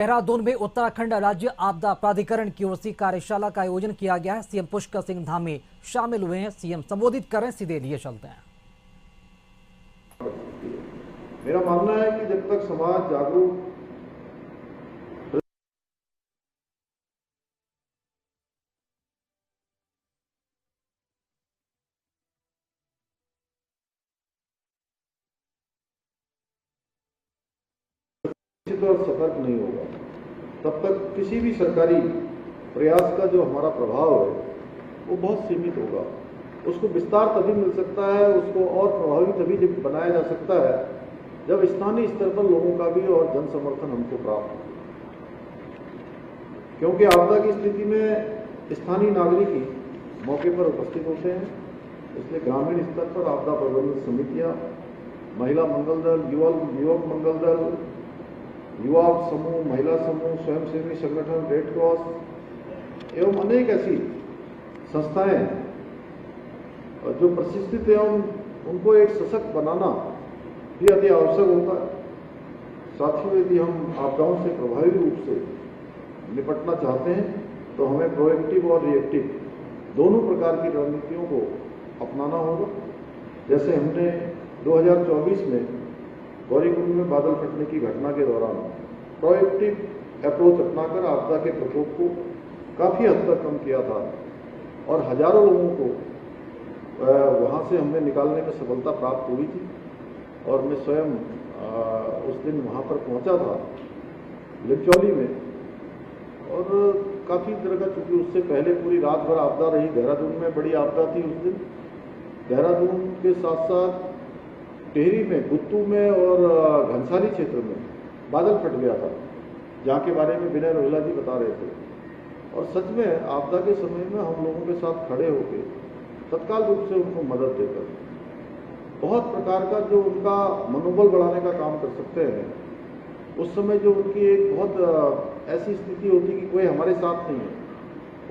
देहरादून में उत्तराखंड राज्य आपदा प्राधिकरण की ओर से कार्यशाला का आयोजन किया गया है। सीएम पुष्कर सिंह धामी शामिल हुए हैं। सीएम संबोधित करें, सीधे लिए चलते हैं। मेरा मानना है कि जब तक समाज जागरूक और सतर्क नहीं होगा, तब तक किसी भी सरकारी प्रयास का जो हमारा प्रभाव है वो बहुत सीमित होगा। उसको विस्तार तभी मिल सकता है, उसको और प्रभावी तभी बनाया जा सकता है जब स्थानीय स्तर पर लोगों का भी और जन समर्थन हमको प्राप्त हो। क्योंकि आपदा की स्थिति में स्थानीय नागरिक ही मौके पर उपस्थित होते हैं, इसलिए ग्रामीण स्तर पर आपदा प्रबंधन समितियां, महिला मंगल दल, युवक मंगल दल, युवा समूह, महिला समूह, स्वयंसेवी संगठन, रेड क्रॉस एवं अनेक ऐसी संस्थाएं जो प्रशिक्षित एवं उनको एक सशक्त बनाना भी अति आवश्यक होता है। साथियों, यदि हम आपदाओं से प्रभावी रूप से निपटना चाहते हैं तो हमें प्रोएक्टिव और रिएक्टिव दोनों प्रकार की रणनीतियों को अपनाना होगा। जैसे हमने 2024 में गौरीकुंड में बादल फटने की घटना के दौरान प्रोएक्टिव अप्रोच अपनाकर आपदा के प्रकोप को काफी हद तक कम किया था और हजारों लोगों को वहां से हमने निकालने में सफलता प्राप्त हुई थी। और मैं स्वयं उस दिन वहां पर पहुंचा था लिपचौली में, और काफी तरह का, चूंकि उससे पहले पूरी रात भर आपदा रही, देहरादून में बड़ी आपदा थी उस दिन। देहरादून के साथ साथ टेहरी में, गुत्तू में और घनसाली क्षेत्र में बादल फट गया था, जहाँ के बारे में विनय रोहिला जी बता रहे थे। और सच में आपदा के समय में हम लोगों के साथ खड़े होकर तत्काल रूप से उनको मदद देकर बहुत प्रकार का जो उनका मनोबल बढ़ाने का काम कर सकते हैं। उस समय जो उनकी एक बहुत ऐसी स्थिति होती कि कोई हमारे साथ नहीं है,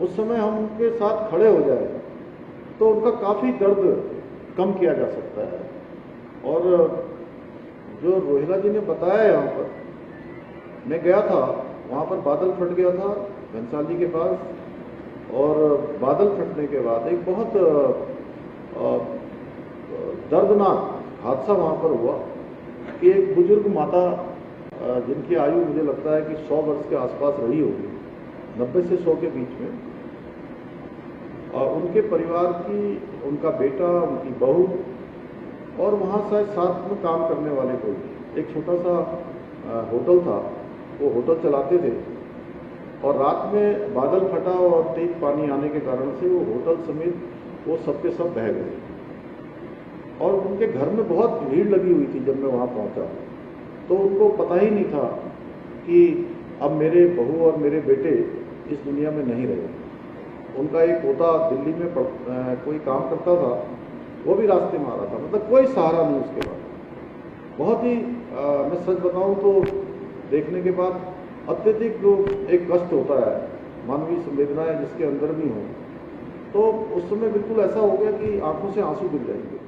उस समय हम उनके साथ खड़े हो जाए तो उनका काफ़ी दर्द कम किया जा सकता है। और जो रोहिला जी ने बताया, यहाँ पर मैं गया था, वहाँ पर बादल फट गया था घनसाली के पास, और बादल फटने के बाद एक बहुत दर्दनाक हादसा वहाँ पर हुआ कि एक बुजुर्ग माता, जिनकी आयु मुझे लगता है कि 100 वर्ष के आसपास रही होगी, 90 से 100 के बीच में, और उनके परिवार की, उनका बेटा, उनकी बहू और वहाँ शायद साथ में काम करने वाले कोई, एक छोटा सा होटल था, वो होटल चलाते थे। और रात में बादल फटा और तेज पानी आने के कारण से वो होटल समेत वो सबके सब बह गए। और उनके घर में बहुत भीड़ लगी हुई थी। जब मैं वहाँ पहुँचा तो उनको पता ही नहीं था कि अब मेरे बहू और मेरे बेटे इस दुनिया में नहीं रहे। उनका एक पोता दिल्ली में कोई काम करता था, वो भी रास्ते में आ रहा था, मतलब कोई सहारा नहीं उसके बाद। बहुत ही मैं सच बताऊं तो देखने के बाद अत्यधिक जो एक कष्ट होता है, मानवीय संवेदनाएं जिसके अंदर भी हों, तो उस समय बिल्कुल ऐसा हो गया कि आंखों से आंसू गिर जाएंगे।